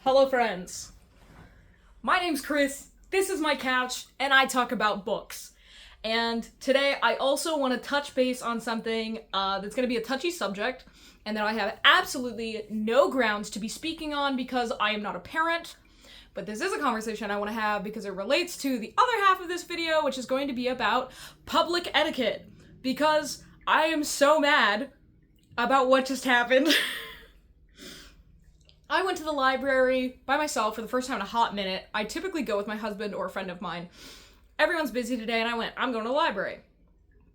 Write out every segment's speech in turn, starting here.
Hello friends, my name's Chris, this is my couch, and I talk about books. And today I also want to touch base on something that's going to be a touchy subject, and that I have absolutely no grounds to be speaking on because I am not a parent. But this is a conversation I want to have because it relates to the other half of this video, which is going to be about public etiquette. Because I am so mad about what just happened. I went to the library by myself for the first time in a hot minute. I typically go with my husband or a friend of mine. Everyone's busy today, and I went, I'm going to the library.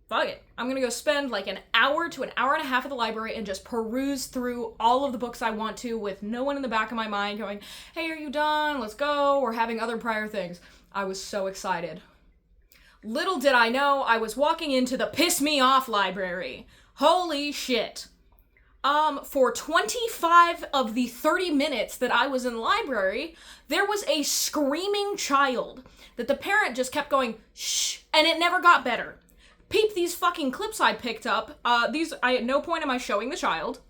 Fuck it. I'm gonna go spend like an hour to an hour and a half at the library and just peruse through all of the books I want to with no one in the back of my mind going, hey, are you done? Let's go. Or having other prior things. I was so excited. Little did I know I was walking into the piss me off library. Holy shit. For 25 of the 30 minutes that I was in the library, there was a screaming child that the parent just kept going, shh, and it never got better. Peep these fucking clips I picked up. At no point am I showing the child.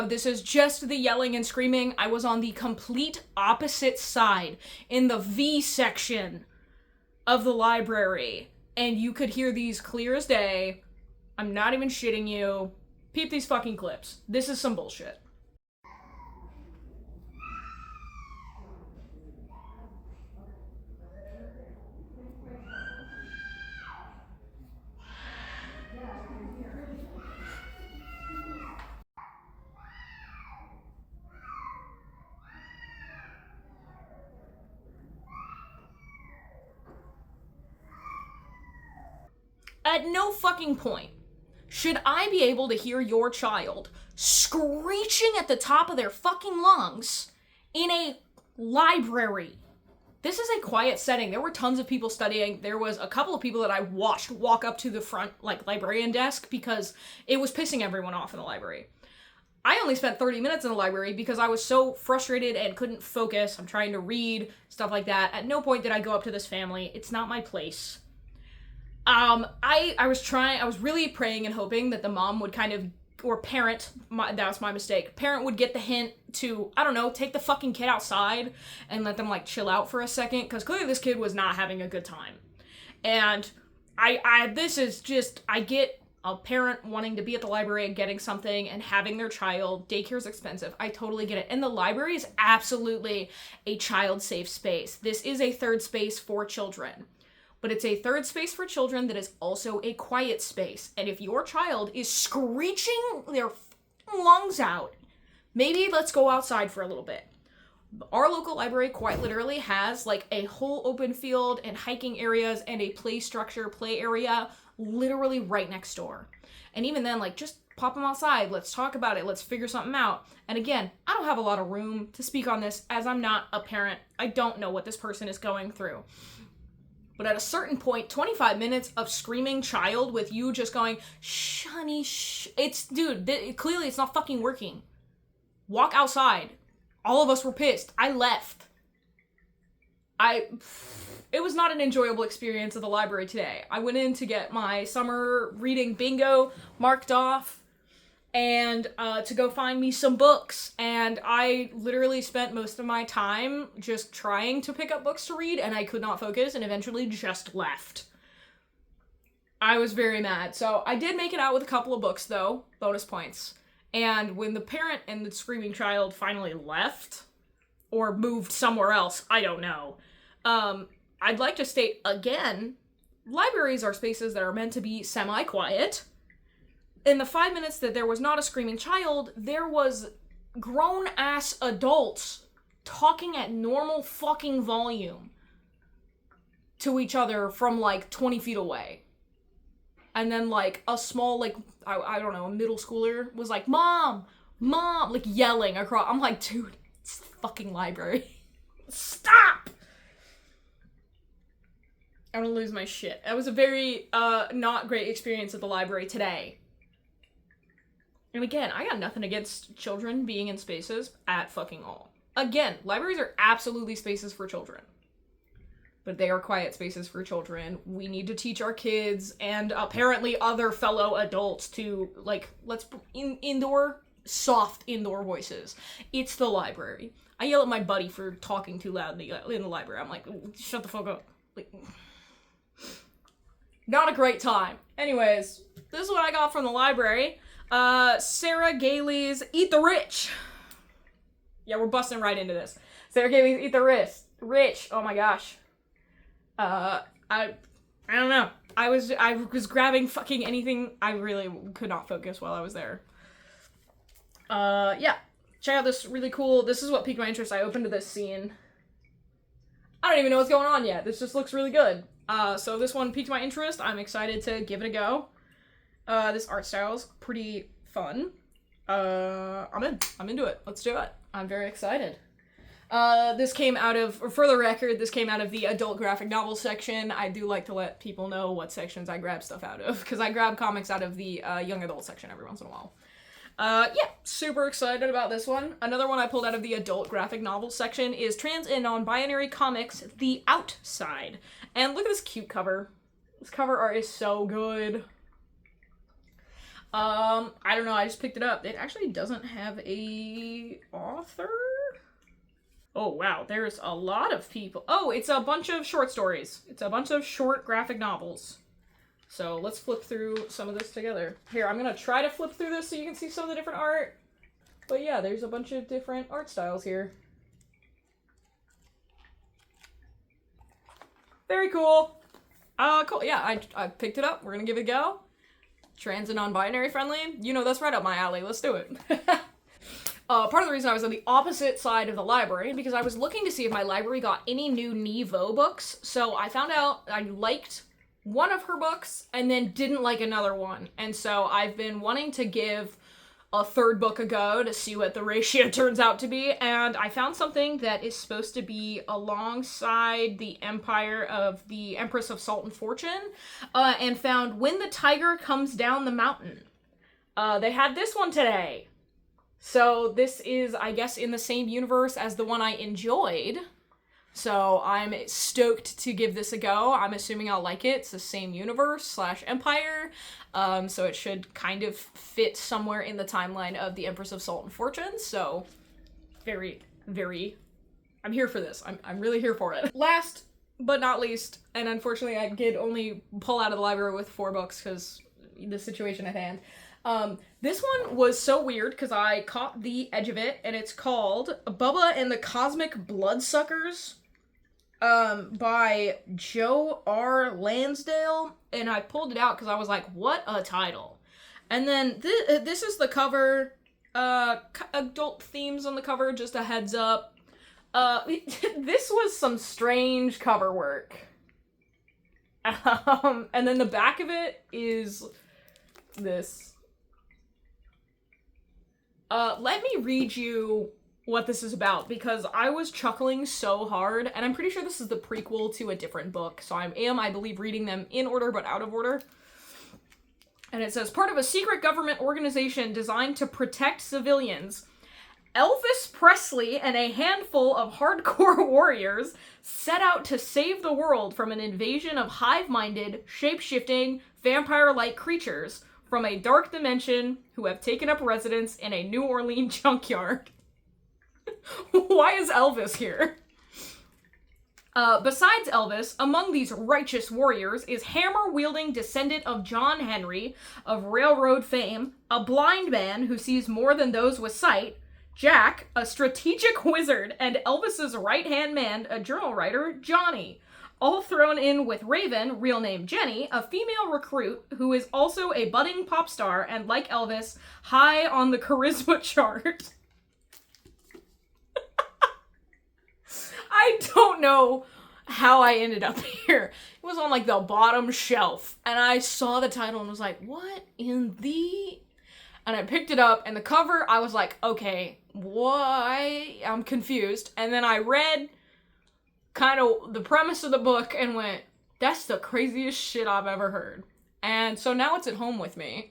This is just the yelling and screaming. I was on the complete opposite side, in the V section of the library, and you could hear these clear as day. I'm not even shitting you. Peep these fucking clips. This is some bullshit. At no fucking point should I be able to hear your child screeching at the top of their fucking lungs in a library. This is a quiet setting. There were tons of people studying. There was a couple of people that I watched walk up to the front, librarian desk because it was pissing everyone off in the library. I only spent 30 minutes in the library because I was so frustrated and couldn't focus. I'm trying to read, stuff like that. At no point did I go up to this family. It's not my place. I was really praying and hoping that the mom would or parent, that was my mistake, parent would get the hint to, I don't know, take the fucking kid outside and let them, chill out for a second, because clearly this kid was not having a good time. And I get a parent wanting to be at the library and getting something and having their child, daycare is expensive, I totally get it. And the library is absolutely a child-safe space. This is a third space for children. But it's a third space for children that is also a quiet space. And if your child is screeching their lungs out, maybe let's go outside for a little bit. Our local library quite literally has a whole open field and hiking areas and a play area literally right next door. And even then, just pop them outside. Let's talk about it. Let's figure something out. And again, I don't have a lot of room to speak on this as I'm not a parent. I don't know what this person is going through. But at a certain point, 25 minutes of screaming child with you just going, shh, honey, shh. Clearly it's not fucking working. Walk outside. All of us were pissed. I left. It was not an enjoyable experience at the library today. I went in to get my summer reading bingo marked off and to go find me some books. And I literally spent most of my time just trying to pick up books to read, and I could not focus and eventually just left. I was very mad. So I did make it out with a couple of books though, bonus points. And when the parent and the screaming child finally left, or moved somewhere else, I don't know. I'd like to state again, libraries are spaces that are meant to be semi-quiet. In the 5 minutes that there was not a screaming child, there was grown-ass adults talking at normal fucking volume to each other from 20 feet away. And then a small, I don't know, a middle schooler was like, Mom! Mom! Yelling across. I'm like, dude, it's the fucking library. Stop! I'm gonna lose my shit. That was a very, not great experience at the library today. And again, I got nothing against children being in spaces at fucking all. Again, libraries are absolutely spaces for children. But they are quiet spaces for children. We need to teach our kids and apparently other fellow adults to, let's indoor soft indoor voices. It's the library. I yell at my buddy for talking too loud in the library. I'm like, shut the fuck up. Like, not a great time. Anyways, this is what I got from the library. Sarah Gailey's Eat the Rich. Yeah, we're busting right into this. Sarah Gailey's Eat the Rich. Oh my gosh. I don't know. I was grabbing fucking anything. I really could not focus while I was there. Yeah. Check out this really cool, this is what piqued my interest. I opened to this scene. I don't even know what's going on yet. This just looks really good. So this one piqued my interest. I'm excited to give it a go. This art style's pretty fun. I'm into it. Let's do it. I'm very excited. This came out of, or for the record, this came out of the adult graphic novel section. I do like to let people know what sections I grab stuff out of, because I grab comics out of the young adult section every once in a while. Yeah, super excited about this one. Another one I pulled out of the adult graphic novel section is Trans and Non-Binary Comics, The Outside. And look at this cute cover. This cover art is so good. I don't know, I just picked it up. It actually doesn't have a author? Oh, wow, there's a lot of people. Oh, it's a bunch of short stories. It's a bunch of short graphic novels. So let's flip through some of this together. Here, I'm gonna try to flip through this so you can see some of the different art. But yeah, there's a bunch of different art styles here. Very cool. Cool. Yeah, I picked it up. We're gonna give it a go. Trans and non-binary friendly. You know, that's right up my alley. Let's do it. Part of the reason I was on the opposite side of the library because I was looking to see if my library got any new Nevo books. So I found out I liked one of her books and then didn't like another one. And so I've been wanting to give a third book a go to see what the ratio turns out to be. And I found something that is supposed to be alongside the Empire of the Empress of Salt and Fortune, and found When the Tiger Comes Down the Mountain. They had this one today. So this is, I guess, in the same universe as the one I enjoyed. So I'm stoked to give this a go. I'm assuming I'll like it. It's the same universe / Empire. So it should kind of fit somewhere in the timeline of the Empress of Salt and Fortune. So very, very, I'm here for this. I'm really here for it. Last but not least, and unfortunately I did only pull out of the library with 4 books because the situation at hand. This one was so weird because I caught the edge of it, and it's called Bubba and the Cosmic Bloodsuckers, by Joe R. Lansdale, and I pulled it out because I was like, what a title. And then this is the cover, adult themes on the cover, just a heads up. This was some strange cover work. And then the back of it is this. Let me read you what this is about, because I was chuckling so hard, and I'm pretty sure this is the prequel to a different book, so I believe, reading them in order but out of order. And it says, part of a secret government organization designed to protect civilians, Elvis Presley and a handful of hardcore warriors set out to save the world from an invasion of hive-minded, shape-shifting, vampire-like creatures from a dark dimension who have taken up residence in a New Orleans junkyard. Why is Elvis here? Besides Elvis, among these righteous warriors is hammer-wielding descendant of John Henry of railroad fame, a blind man who sees more than those with sight, Jack, a strategic wizard, and Elvis's right-hand man, a journal writer, Johnny. All thrown in with Raven, real name Jenny, a female recruit who is also a budding pop star and, like Elvis, high on the charisma chart. I don't know how I ended up here. It was on, like, the bottom shelf, and I saw the title and was like, what in the... And I picked it up, and the cover, I was like, okay, why? I'm confused. And then I read kind of the premise of the book and went, that's the craziest shit I've ever heard. And so now it's at home with me.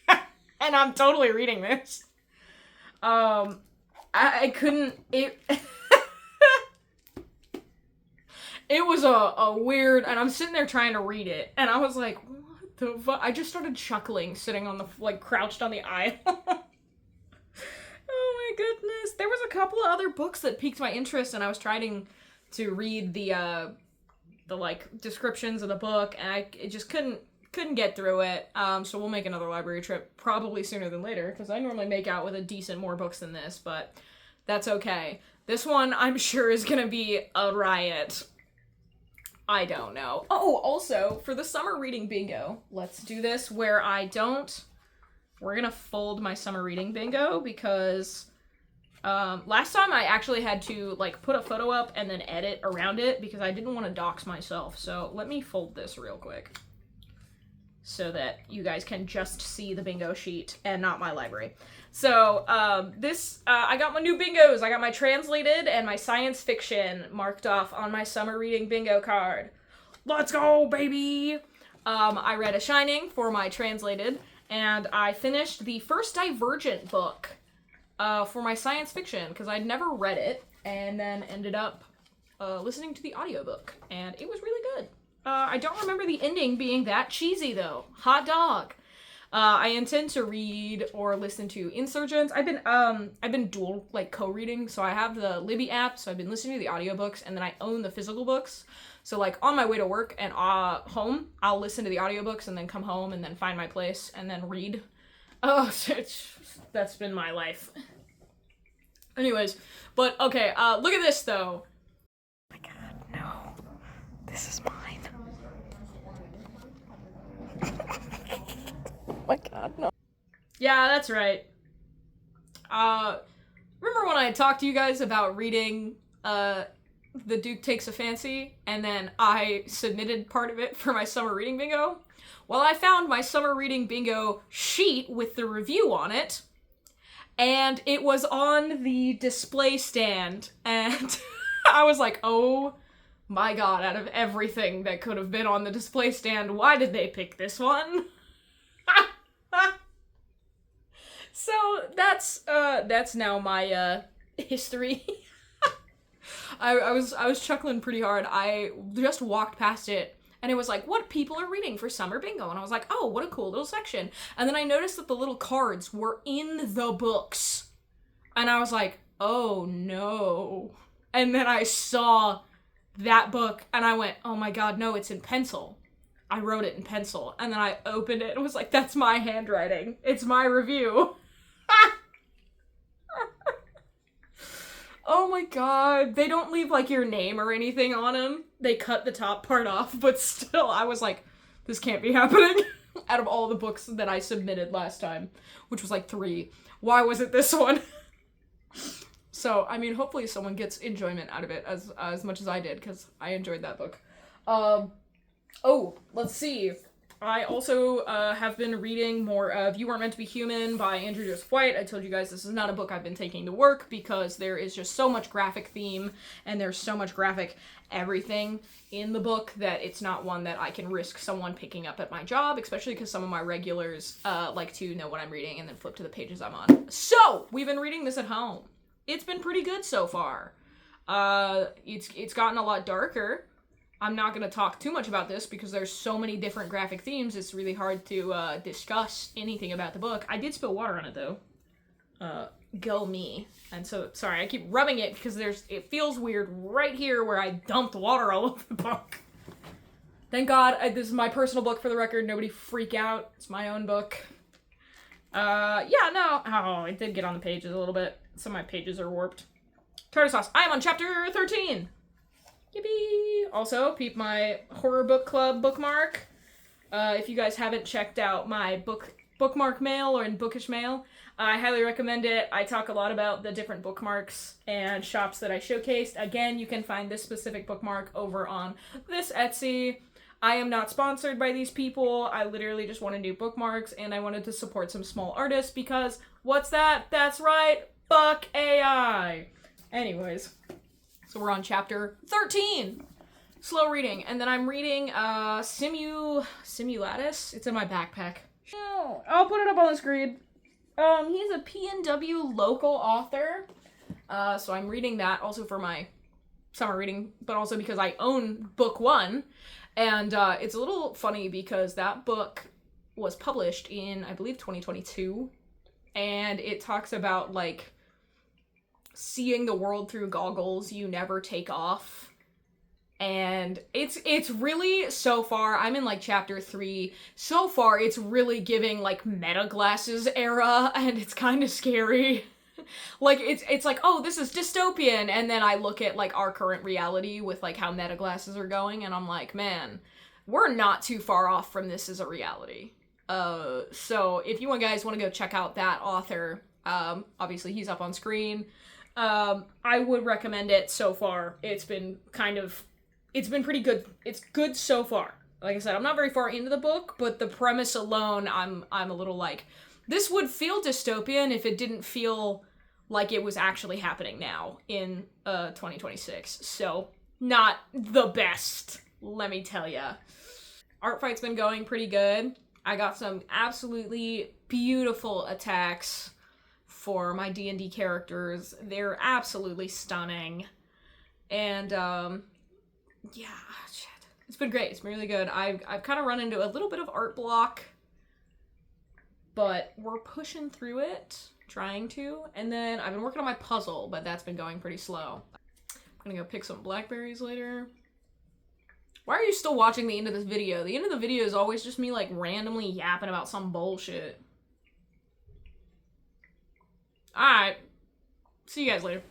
And I'm totally reading this. I couldn't, it was a weird, and I'm sitting there trying to read it, and I was like, what the fuck? I just started chuckling, sitting on the, like, crouched on the aisle. my goodness. There was a couple of other books that piqued my interest, and I was trying to read the like descriptions of the book, and I just couldn't get through it. So we'll make another library trip probably sooner than later, because I normally make out with a decent more books than this, but that's okay. This one I'm sure is gonna be a riot. I don't know. Oh, also, for the summer reading bingo, let's do this where we're gonna fold my summer reading bingo, because last time I actually had to like put a photo up and then edit around it because I didn't want to dox myself. So let me fold this real quick so that you guys can just see the bingo sheet and not my library. So I got my new bingos. I got my translated and my science fiction marked off on my summer reading bingo card. Let's go, baby! I read A Shining for my translated, and I finished the first Divergent book for my science fiction, because I'd never read it, and then ended up listening to the audiobook, and it was really good. I don't remember the ending being that cheesy, though. Hot dog. I intend to read or listen to Insurgents. I've been dual, like, co-reading, so I have the Libby app, so I've been listening to the audiobooks, and then I own the physical books. So, like, on my way to work and home, I'll listen to the audiobooks and then come home and then find my place and then read. Oh, that's been my life. Anyways, but, okay, look at this, though. Oh my god, no. This is mine. Oh my god, no. Yeah, that's right. Remember when I talked to you guys about reading, The Duke Takes a Fancy, and then I submitted part of it for my summer reading bingo? Well, I found my summer reading bingo sheet with the review on it, and it was on the display stand, and I was like, oh my god, out of everything that could have been on the display stand, why did they pick this one? So that's now my history. I was chuckling pretty hard. I just walked past it and it was like, what people are reading for summer bingo, and I was like, oh, what a cool little section. And then I noticed that the little cards were in the books, and I was like, oh no. And then I saw that book and I went, oh my god, no, it's in pencil. I wrote it in pencil, and then I opened it and was like, that's my handwriting. It's my review. Oh my god. They don't leave, like, your name or anything on them. They cut the top part off, but still, I was like, this can't be happening. Out of all the books that I submitted last time, which was like 3, why was it this one? So, I mean, hopefully someone gets enjoyment out of it as much as I did, because I enjoyed that book. Oh, let's see. I also have been reading more of You Weren't Meant to Be Human by Andrew Joseph White. I told you guys this is not a book I've been taking to work because there is just so much graphic theme and there's so much graphic everything in the book that it's not one that I can risk someone picking up at my job, especially because some of my regulars like to know what I'm reading and then flip to the pages I'm on. So, we've been reading this at home. It's been pretty good so far. It's gotten a lot darker. I'm not going to talk too much about this because there's so many different graphic themes, it's really hard to discuss anything about the book. I did spill water on it, though. Go me. And so, sorry, I keep rubbing it because it feels weird right here where I dumped water all over the book. Thank God, this is my personal book, for the record. Nobody freak out. It's my own book. Yeah, no. Oh, it did get on the pages a little bit. Some of my pages are warped. Tartar sauce. I am on chapter 13. Yippee! Also, peep my horror book club bookmark. If you guys haven't checked out my bookmark mail or in bookish mail, I highly recommend it. I talk a lot about the different bookmarks and shops that I showcased. Again, you can find this specific bookmark over on this Etsy. I am not sponsored by these people. I literally just wanted new bookmarks, and I wanted to support some small artists because, what's that? That's right, fuck AI! Anyways. So we're on chapter 13. Slow reading. And then I'm reading Simulatus. It's in my backpack. Oh, I'll put it up on the screen. He's a PNW local author. So I'm reading that also for my summer reading, but also because I own book 1. And it's a little funny because that book was published in, I believe, 2022. And it talks about, like, seeing the world through goggles you never take off. And it's really, so far, I'm in like chapter 3, so far it's really giving like meta glasses era, and it's kind of scary. Like it's like, oh, this is dystopian, and then I look at like our current reality with like how meta glasses are going, and I'm like, man, we're not too far off from this as a reality. So if you guys want to go check out that author, obviously he's up on screen. I would recommend it. So far it's been pretty good. It's good so far. Like I said, I'm not very far into the book, but the premise alone, I'm a little like, this would feel dystopian if it didn't feel like it was actually happening now in 2026. So, not the best, let me tell ya. Art fight's been going pretty good. I got some absolutely beautiful attacks for my D&D characters. They're absolutely stunning. And, yeah, shit. It's been great. It's been really good. I've kind of run into a little bit of art block, but we're pushing through it, trying to. And then I've been working on my puzzle, but that's been going pretty slow. I'm gonna go pick some blackberries later. Why are you still watching the end of this video? The end of the video is always just me like randomly yapping about some bullshit. Alright. See you guys later.